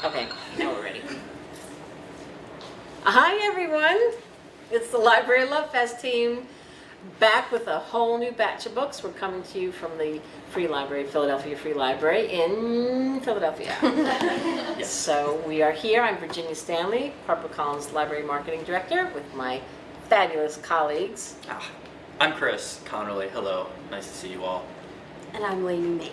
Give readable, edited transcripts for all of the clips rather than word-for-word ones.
Okay, now we're ready. Hi everyone, it's the Library Love Fest team, back with a whole new batch of books. We're coming to you from the Free Library, Philadelphia Free Library in Philadelphia. Yes. So we are here. I'm Virginia Stanley, HarperCollins Library Marketing Director, with my fabulous colleagues. I'm Chris Connerly. Hello. Nice to see you all. And I'm Lainey Mays.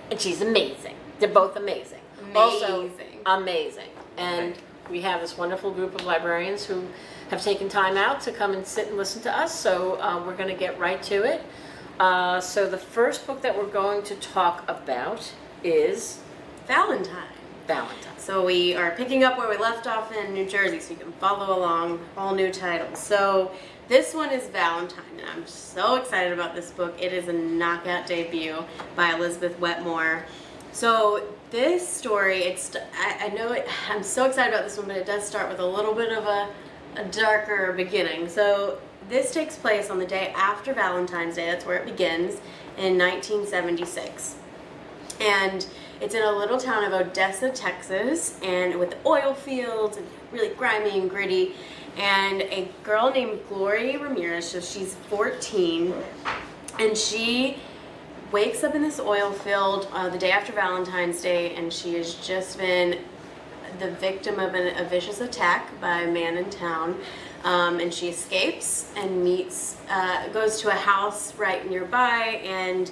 And she's amazing. They're both amazing. Also amazing. And we have this wonderful group of librarians who have taken time out to come and sit and listen to us. So we're going to get right to it. So the first book that we're going to talk about is Valentine. Valentine. So we are picking up where we left off in New Jersey, so you can follow along, all new titles. So this one is Valentine, and I'm so excited about this book. It is a knockout debut by Elizabeth Wetmore. So this story, I know I'm so excited about this one, but it does start with a little bit of a darker beginning. So this takes place on the day after Valentine's Day. That's where it begins, in 1976. And it's in a little town of Odessa, Texas, and with oil fields and really grimy and gritty. And a girl named Glory Ramirez, so she's 14, and she wakes up in this oil field the day after Valentine's Day, and she has just been the victim of a vicious attack by a man in town. And she escapes and goes to a house right nearby, and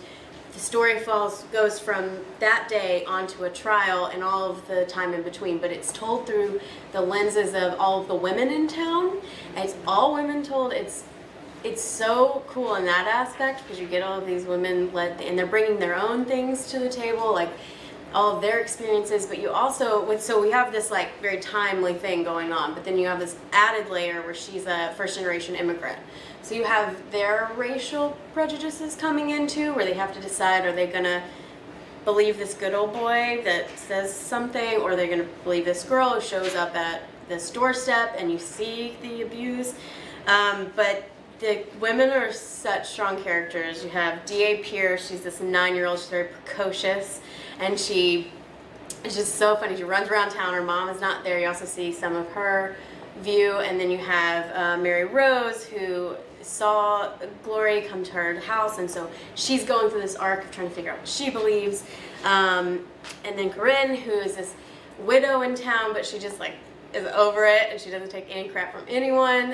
the story goes from that day onto a trial and all of the time in between, but it's told through the lenses of all of the women in town. And it's all women told. It's so cool in that aspect, because you get all of these women and they're bringing their own things to the table, like all of their experiences. But you also, so we have this like very timely thing going on, but then you have this added layer where she's a first generation immigrant. So you have their racial prejudices coming into, where they have to decide, are they going to believe this good old boy that says something, or they're going to believe this girl who shows up at this doorstep and you see the abuse. But the women are such strong characters. You have D.A. Pierce. She's this 9-year-old. She's very precocious, and she is just so funny. She runs around town. Her mom is not there. You also see some of her view. And then you have Mary Rose, who saw Glory come to her house, and so she's going through this arc of trying to figure out what she believes. And then Corinne, who is this widow in town, but she just like is over it, and she doesn't take any crap from anyone.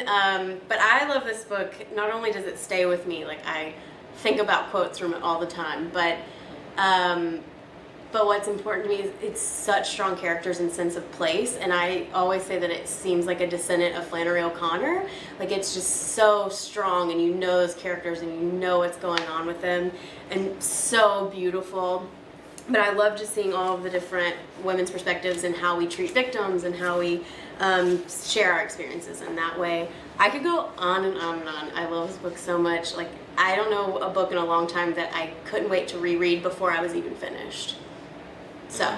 But I love this book. Not only does it stay with me, like I think about quotes from it all the time, but what's important to me is it's such strong characters and sense of place. And I always say that it seems like a descendant of Flannery O'Connor. Like, it's just so strong, and you know those characters and you know what's going on with them, and so beautiful. But I love just seeing all of the different women's perspectives and how we treat victims and how we share our experiences in that way. I could go on and on and on. I love this book so much. Like, I don't know a book in a long time that I couldn't wait to reread before I was even finished. So,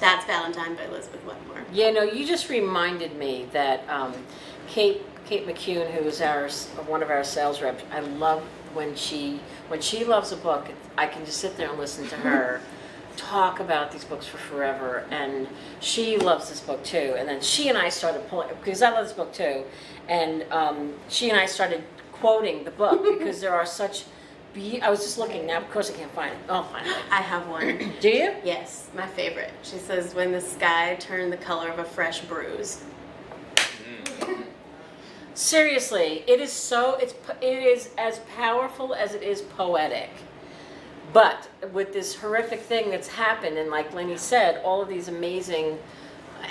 that's Valentine by Elizabeth Wetmore. Yeah, no, you just reminded me that Kate McCune, who is one of our sales reps, I love when she loves a book, I can just sit there and listen to her talk about these books for forever. And she loves this book too. And then she and I started pulling, because I love this book too, and she and I started quoting the book because there are such. I was just looking now. Of course, I can't find it. Oh, finally. I have one. Do you? Yes, my favorite. She says, "When the sky turned the color of a fresh bruise." Seriously, it is as powerful as it is poetic. But with this horrific thing that's happened, and like Lenny said, all of these amazing,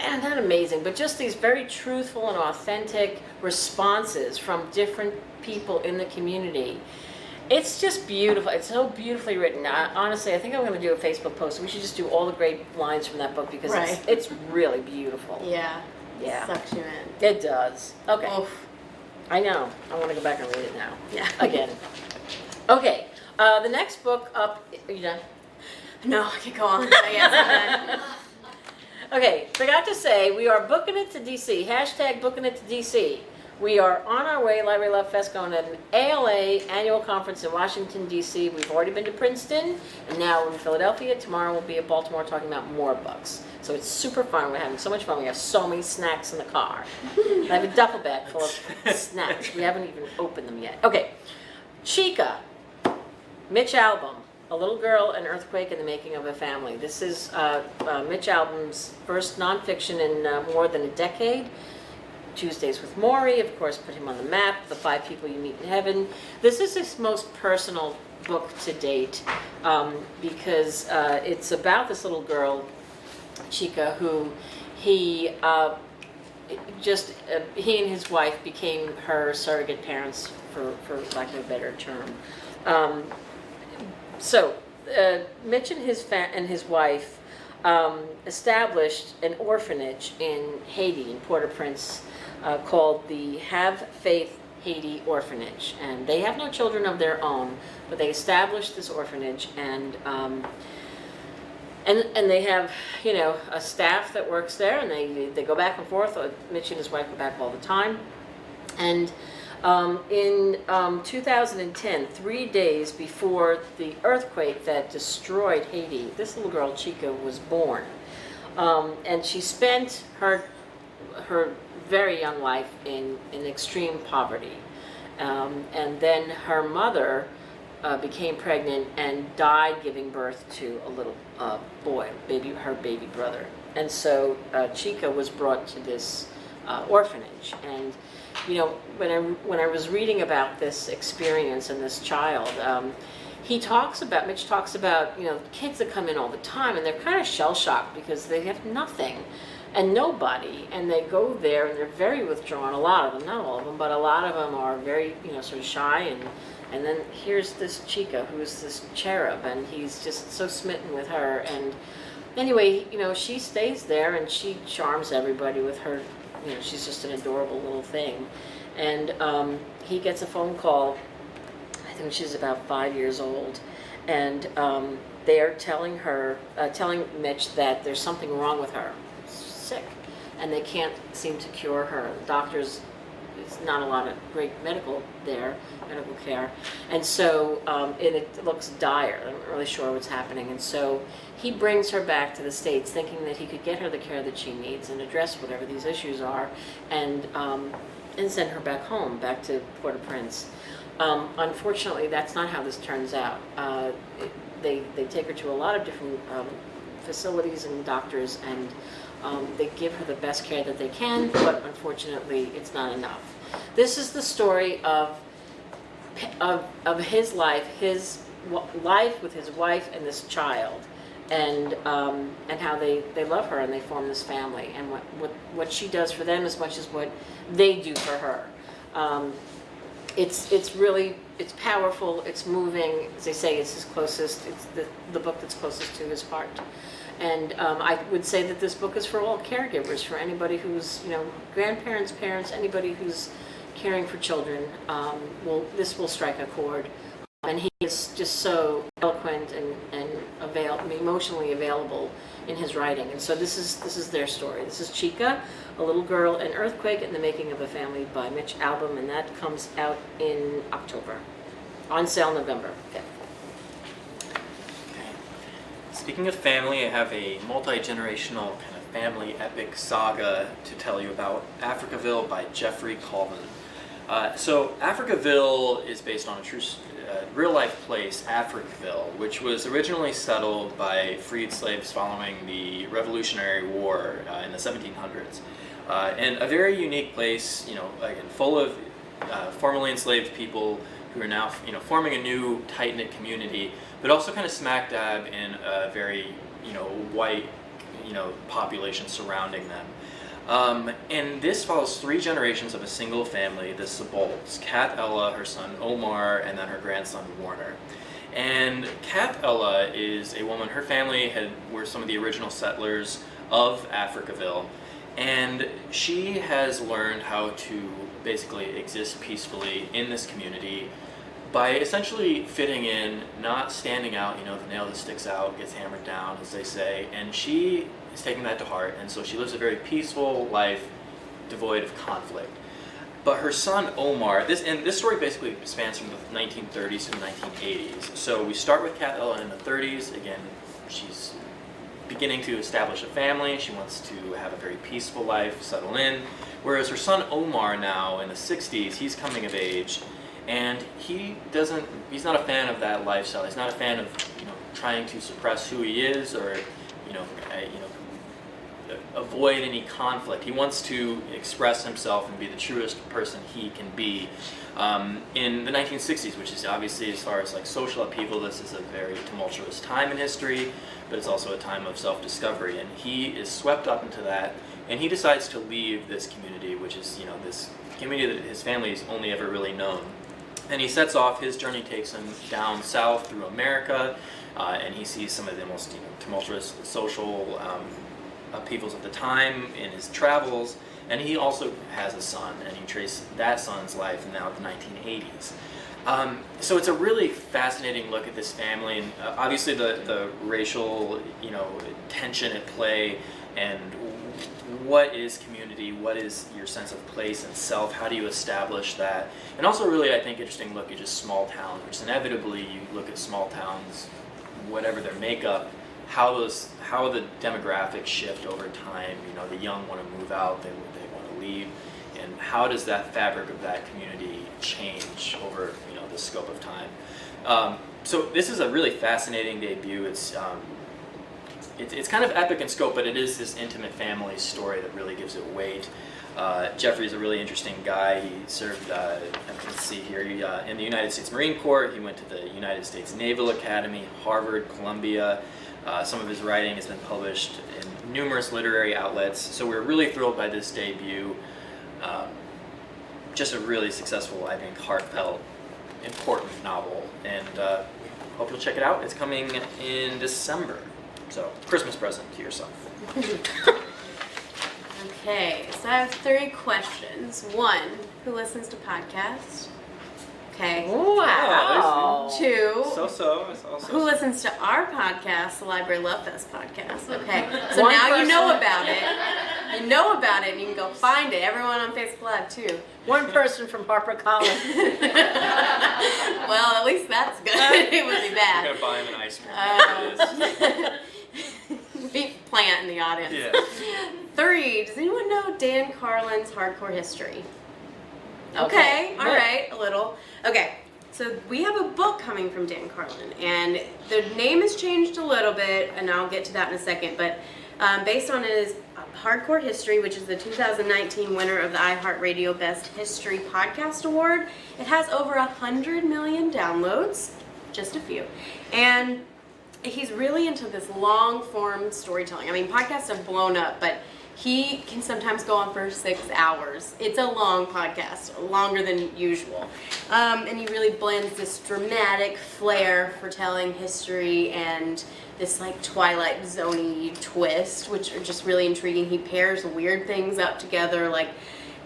and not amazing, but just these very truthful and authentic responses from different people in the community. It's just beautiful. It's so beautifully written. Honestly, I think I'm going to do a Facebook post. We should just do all the great lines from that book, because it's really beautiful. Yeah. Yeah. It sucks you in. It does. Okay. Oof. I know. I want to go back and read it now. Yeah. Again. Okay. The next book up. Are you done? No, I can go on. Yes, I'm done. Okay. Forgot to say, we are booking it to DC. Hashtag booking it to DC. We are on our way, Library Love Fest, going to an ALA annual conference in Washington, D.C. We've already been to Princeton, and now we're in Philadelphia. Tomorrow we'll be at Baltimore talking about more books. So it's super fun. We're having so much fun. We have so many snacks in the car. I have a duffel bag full of snacks. We haven't even opened them yet. Okay, Chica, Mitch Albom, A Little Girl, An Earthquake, and the Making of a Family. This is Mitch Albom's first nonfiction in more than a decade. Tuesdays with Maury, of course, put him on the map, The Five People You Meet in Heaven. This is his most personal book to date because it's about this little girl, Chica, who he and his wife became her surrogate parents, for lack of a better term. Mitch and his wife established an orphanage in Haiti, in Port-au-Prince, called the Have Faith Haiti Orphanage. And they have no children of their own, but they established this orphanage, and they have, a staff that works there, and they go back and forth. Mitch and his wife go back all the time. And in 2010, 3 days before the earthquake that destroyed Haiti, this little girl, Chica, was born. And she spent her very young life in extreme poverty. And then her mother became pregnant and died giving birth to a little boy, her baby brother. And so Chica was brought to this orphanage. And when I was reading about this experience and this child, Mitch talks about, kids that come in all the time, and they're kind of shell-shocked because they have nothing and nobody, and they go there and they're very withdrawn. A lot of them, not all of them, but a lot of them are very, sort of shy. And then here's this Chica, who's this cherub, and he's just so smitten with her. And anyway, she stays there and she charms everybody with her. She's just an adorable little thing. And he gets a phone call. I think she's about 5 years old, and they're telling Mitch that there's something wrong with her. Sick, and they can't seem to cure her. The doctors, it's not a lot of great medical care, and so it looks dire. I'm not really sure what's happening, and so he brings her back to the States, thinking that he could get her the care that she needs and address whatever these issues are, and send her back home, back to Port-au-Prince. Unfortunately, that's not how this turns out. They take her to a lot of different facilities and doctors, and they give her the best care that they can, but unfortunately, it's not enough. This is the story of his life with his wife and this child, and how they love her and they form this family, and what she does for them as much as what they do for her. It's powerful, it's moving. As they say, it's the book that's closest to his heart. And I would say that this book is for all caregivers, for anybody who's, grandparents, parents, anybody who's caring for children. This will strike a chord. And he is just so eloquent and emotionally available in his writing. And so this is their story. This is Chica, A Little Girl, An Earthquake, and the Making of a Family by Mitch Albom, and that comes out in October. On sale November 5th. Speaking of family, I have a multi-generational kind of family epic saga to tell you about, Africaville by Jeffrey Coleman. So Africaville is based on a true real-life place, Africaville, which was originally settled by freed slaves following the Revolutionary War in the 1700s. And a very unique place, again, full of formerly enslaved people who are now, forming a new tight-knit community, but also kind of smack dab in a very, white, population surrounding them. And this follows 3 generations of a single family, the Sebolds, Kath Ella, her son Omar, and then her grandson Warner. And Kath Ella is a woman, her family were some of the original settlers of Africaville, and she has learned how to basically exist peacefully in this community by essentially fitting in, not standing out. The nail that sticks out gets hammered down, as they say, and she is taking that to heart, and so she lives a very peaceful life devoid of conflict. But her son Omar, this story basically spans from the 1930s to the 1980s. So we start with Kat Ella in the 30s. Again, she's beginning to establish a family. She wants to have a very peaceful life, settle in. Whereas her son Omar now in the 60s, he's coming of age, and he's not a fan of that lifestyle. He's not a fan of trying to suppress who he is or avoid any conflict. He wants to express himself and be the truest person he can be. In the 1960s, which is obviously, as far as like social upheaval, this is a very tumultuous time in history, but it's also a time of self-discovery, and he is swept up into that, and he decides to leave this community, which is this community that his family's only ever really known. And he sets off. His journey takes him down south through America, and he sees some of the most tumultuous social upheavals of the time in his travels. And he also has a son, and he traces that son's life now the 1980s. So it's a really fascinating look at this family, and obviously the racial tension at play, and what is community, what is your sense of place and self, how do you establish that, and also really I think interesting look at just small towns, which inevitably you look at small towns, whatever their makeup, how the demographics shift over time. The young want to move out, they want to leave, and how does that fabric of that community change over the scope of time. So this is a really fascinating debut. It's kind of epic in scope, but it is this intimate family story that really gives it weight. Jeffrey's a really interesting guy. He served, let's see here, in the United States Marine Corps. He went to the United States Naval Academy, Harvard, Columbia. Some of his writing has been published in numerous literary outlets. So we're really thrilled by this debut. Just a really successful, I think, heartfelt, important novel. And hope you'll check it out. It's coming in December. So, Christmas present to yourself. Okay, so I have 3 questions. 1, who listens to podcasts? Okay. Wow. 2, who listens to our podcast, the Library Love Fest podcast? Okay, so One now you person. know about it. You know about it, and you can go find it. Everyone on Facebook Live, too. One person from HarperCollins. Well, at least that's good. It would be You're bad. going to buy him an ice cream. We plant in the audience. Yeah. 3, does anyone know Dan Carlin's Hardcore History? Okay, Okay, all good. right, a little. Okay, so we have a book coming from Dan Carlin, and the name has changed a little bit, and I'll get to that in a second, but based on his Hardcore History, which is the 2019 winner of the iHeartRadio Best History Podcast Award, it has over 100 million downloads, just a few, and he's really into this long-form storytelling. I mean, podcasts have blown up, but he can sometimes go on for 6 hours. It's a long podcast, longer than usual. And he really blends this dramatic flair for telling history and this like Twilight Zone-y twist, which are just really intriguing. He pairs weird things up together. Like,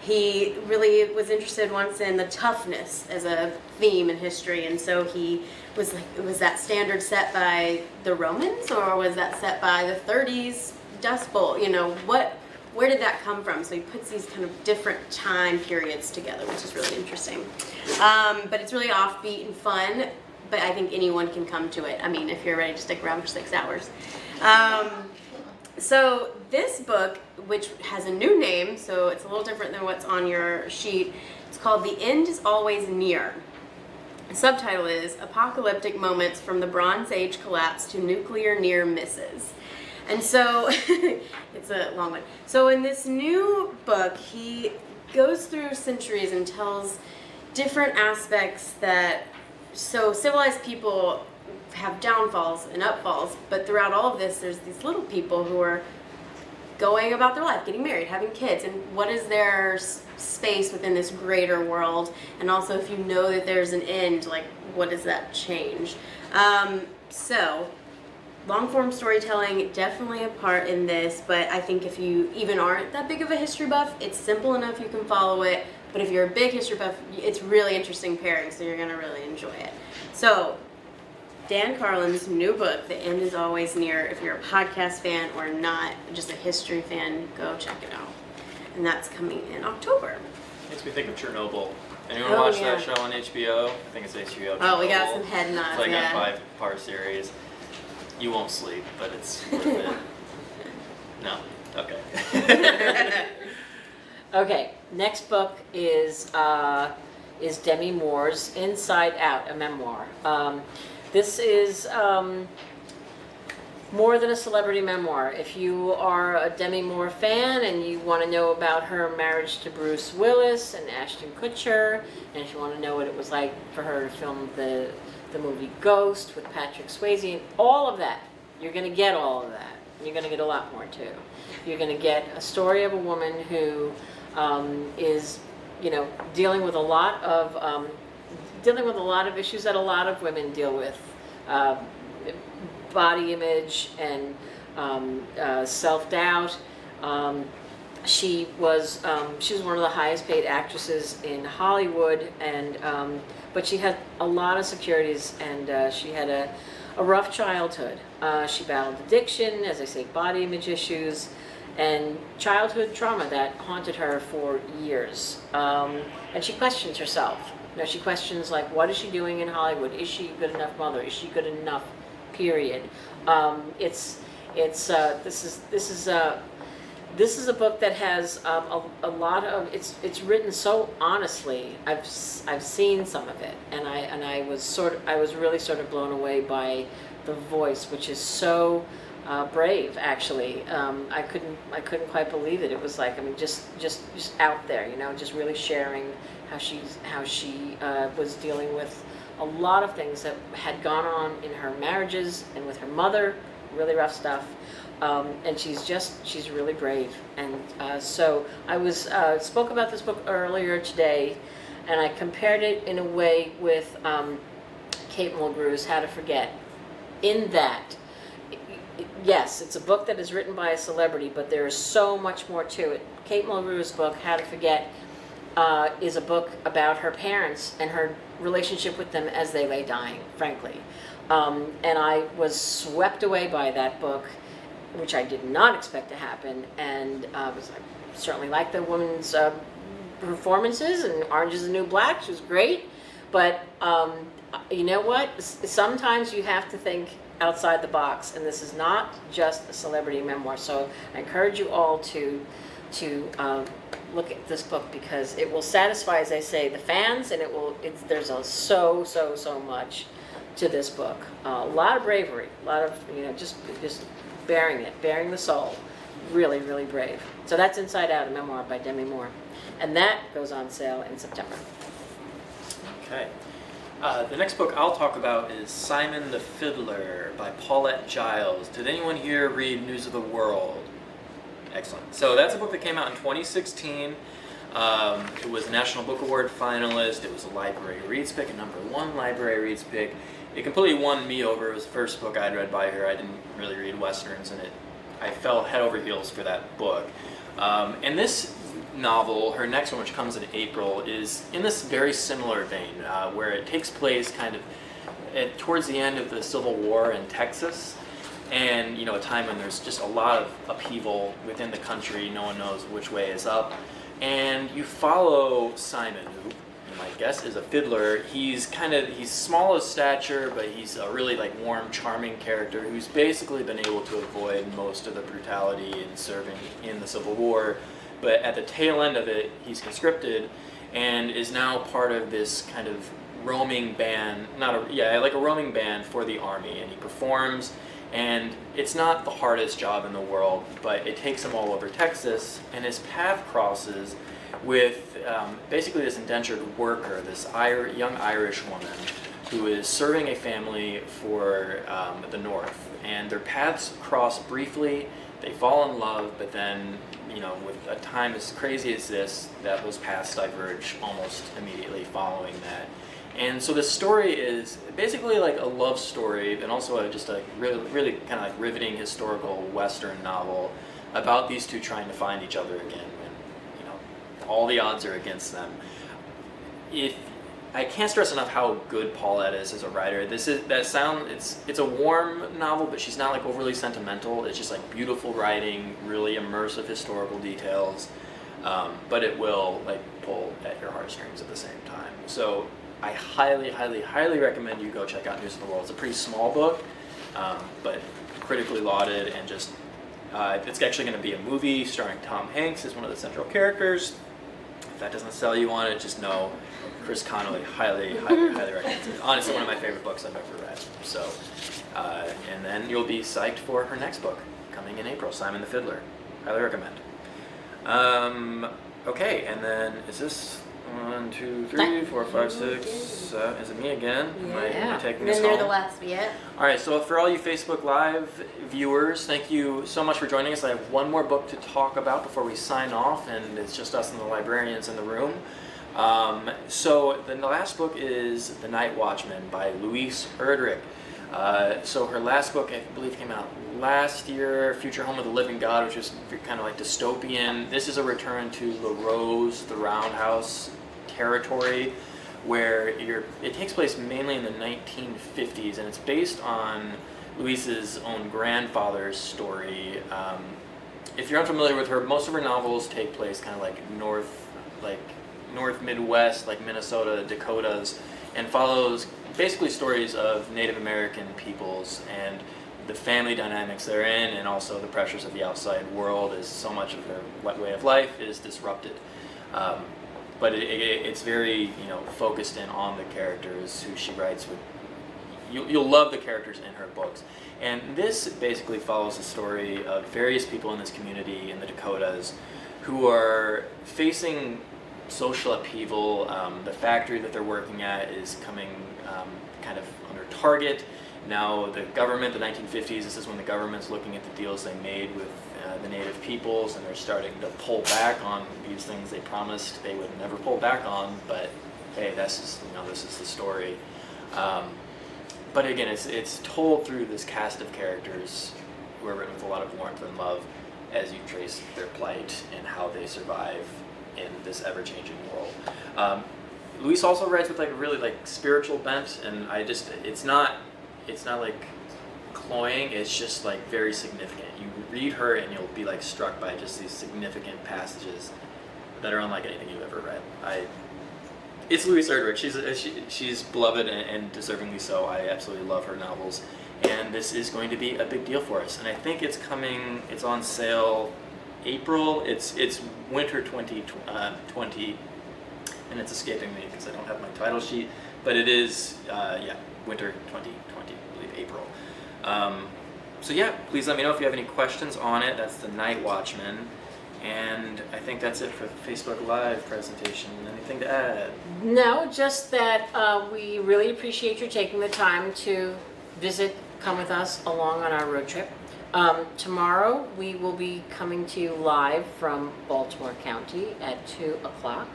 he really was interested once in the toughness as a theme in history, and so he was like, was that standard set by the Romans, or was that set by the 30s Dust Bowl? Where did that come from? So he puts these kind of different time periods together, which is really interesting. But it's really offbeat and fun, but I think anyone can come to it. I mean, if you're ready to stick around for 6 hours. So this book, which has a new name, so it's a little different than what's on your sheet, it's called The End is Always Near. The subtitle is Apocalyptic Moments from the Bronze Age Collapse to Nuclear Near Misses. And so, it's a long one. So in this new book, he goes through centuries and tells different aspects that, so civilized people have downfalls and upfalls, but throughout all of this, there's these little people who are going about their life, getting married, having kids, and what is their space within this greater world, and also if you know that there's an end, like, what does that change? So, long-form storytelling, definitely a part in this, but I think if you even aren't that big of a history buff, it's simple enough you can follow it, but if you're a big history buff, it's really interesting pairing, so you're going to really enjoy it. So, Dan Carlin's new book, The End is Always Near. If you're a podcast fan or not, just a history fan, go check it out. And that's coming in October. Makes me think of Chernobyl. Anyone Oh, watch yeah. that show on HBO? I think it's HBO. Oh, we got Chernobyl. some head nods. It's like yeah. a 5-part series. You won't sleep, but it's worth it. No. Okay. Okay, next book is Demi Moore's Inside Out, a memoir. This is more than a celebrity memoir. If you are a Demi Moore fan and you want to know about her marriage to Bruce Willis and Ashton Kutcher, and if you want to know what it was like for her to film the movie Ghost with Patrick Swayze, and all of that, you're going to get all of that. You're going to get a lot more too. You're going to get a story of a woman who is, dealing with a lot of issues that a lot of women deal with, body image and self-doubt. She was one of the highest paid actresses in Hollywood, and but she had a lot of securities, and she had a rough childhood. She battled addiction, as I say, body image issues, and childhood trauma that haunted her for years. And she questions herself. She questions, like, what is she doing in Hollywood? Is she a good enough mother? Is she good enough? Period. This is a book that has a lot of it's written so honestly. I've seen some of it, and I was really sort of blown away by the voice, which is so brave. Actually, I couldn't quite believe it. It was like, just out there, just really sharing how she was dealing with a lot of things that had gone on in her marriages and with her mother, really rough stuff. And she's really brave. And so I spoke about this book earlier today, and I compared it in a way with Kate Mulgrew's How to Forget. In that, yes, it's a book that is written by a celebrity, but there is so much more to it. Kate Mulgrew's book, How to Forget, is a book about her parents and her relationship with them as they lay dying, frankly. And I was swept away by that book, which I did not expect to happen, and I certainly liked the woman's performances, and Orange is the New Black, she was great, but you know what? Sometimes you have to think outside the box, and this is not just a celebrity memoir, so I encourage you all to look at this book, because it will satisfy, as I say, the fans, and there's so much to this book. A lot of bravery, a lot of just bearing the soul. Really, really brave. So that's Inside Out, a memoir by Demi Moore, and that goes on sale in September. Okay. The next book I'll talk about is Simon the Fiddler by Paulette Childs. Did anyone here read News of the World? Excellent. So that's a book that came out in 2016. It was a National Book Award finalist. It was a library reads pick, a #1 library reads pick. It completely won me over. It was the first book I'd read by her. I didn't really read Westerns, and I fell head over heels for that book. And this novel, her next one, which comes in April, is in this very similar vein, where it takes place kind of towards the end of the Civil War in Texas, and a time when there's just a lot of upheaval within the country. No one knows which way is up, and you follow Simon, who you might guess is a fiddler. He's small of stature, but he's a really warm, charming character who's basically been able to avoid most of the brutality in serving in the Civil War. But at the tail end of it, he's conscripted and is now part of this kind of roaming band, like a roaming band for the army, and he performs, and it's not the hardest job in the world, but it takes him all over Texas, and his path crosses with basically this indentured worker, this young Irish woman who is serving a family for the North, and their paths cross briefly. They fall in love, but then, with a time as crazy as this, that those paths diverge almost immediately following that. And so the story is basically like a love story, and also just a really kind of riveting historical Western novel about these two trying to find each other again when, all the odds are against them. I can't stress enough how good Paulette is as a writer. It's a warm novel, but she's not overly sentimental. It's just beautiful writing, really immersive historical details. but it will like pull at your heartstrings at the same time. So I highly, highly, highly recommend you go check out News of the World. It's a pretty small book, but critically lauded, and just it's actually going to be a movie starring Tom Hanks as one of the central characters. If that doesn't sell you on it, just know Chris Connolly highly, highly, highly recommends it. Honestly, one of my favorite books I've ever read. So, and then you'll be psyched for her next book coming in April, Simon the Fiddler. Highly recommend. Okay, and then is this 1, 2, 3, 4, 5, 6? Is it me again? Am I taking this Been there home? the last yet. All right, so for all you Facebook Live viewers, thank you so much for joining us. I have one more book to talk about before we sign off, and it's just us and the librarians in the room. So the last book is The Night Watchman by Louise Erdrich. So her last book, I believe, came out last year, Future Home of the Living God, which is kind of like dystopian. This is a return to La Rose, the Roundhouse territory, where it takes place mainly in the 1950s, and it's based on Louise's own grandfather's story. If you're unfamiliar with her, most of her novels take place kind of like North Midwest, like Minnesota, Dakotas, and follows basically stories of Native American peoples and the family dynamics they're in, and also the pressures of the outside world, as so much of their way of life is disrupted. But it's very focused in on the characters who she writes with. You'll love the characters in her books. And this basically follows the story of various people in this community in the Dakotas who are facing social upheaval. The factory that they're working at is coming kind of under target. Now the government, the 1950s, this is when the government's looking at the deals they made with the native peoples, and they're starting to pull back on these things they promised they would never pull back on, but hey, this is the story. But again, it's told through this cast of characters who are written with a lot of warmth and love as you trace their plight and how they survive in this ever-changing world. Louise also writes with like a really like spiritual bent, and it's not like cloying, it's just like very significant. You read her and you'll be like struck by just these significant passages that are unlike anything you've ever read. It's Louise Erdrich. She's beloved and deservingly so. I absolutely love her novels, and this is going to be a big deal for us. And I think it's on sale April. It's winter 2020, and it's escaping me because I don't have my title sheet, but it is winter 2020, I believe April. So yeah, please let me know if you have any questions on it. That's The Night Watchman. And I think that's it for the Facebook Live presentation. Anything to add? No, just that we really appreciate you taking the time to come with us along on our road trip. Tomorrow we will be coming to you live from Baltimore County at 2 o'clock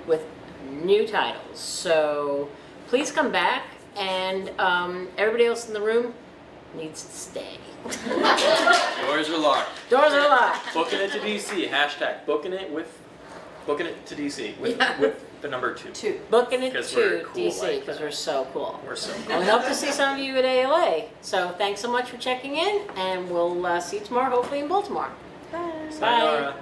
with new titles. So please come back, and everybody else in the room needs to stay. Doors are locked. Doors are locked. Booking it to DC. Hashtag booking it to DC with the number 2. Booking it Because to we're cool DC like because that. we're so cool. We're so And we hope to see some of you at ALA. So thanks so much for checking in, and we'll see you tomorrow, hopefully in Baltimore. Bye. Bye. Sayonara.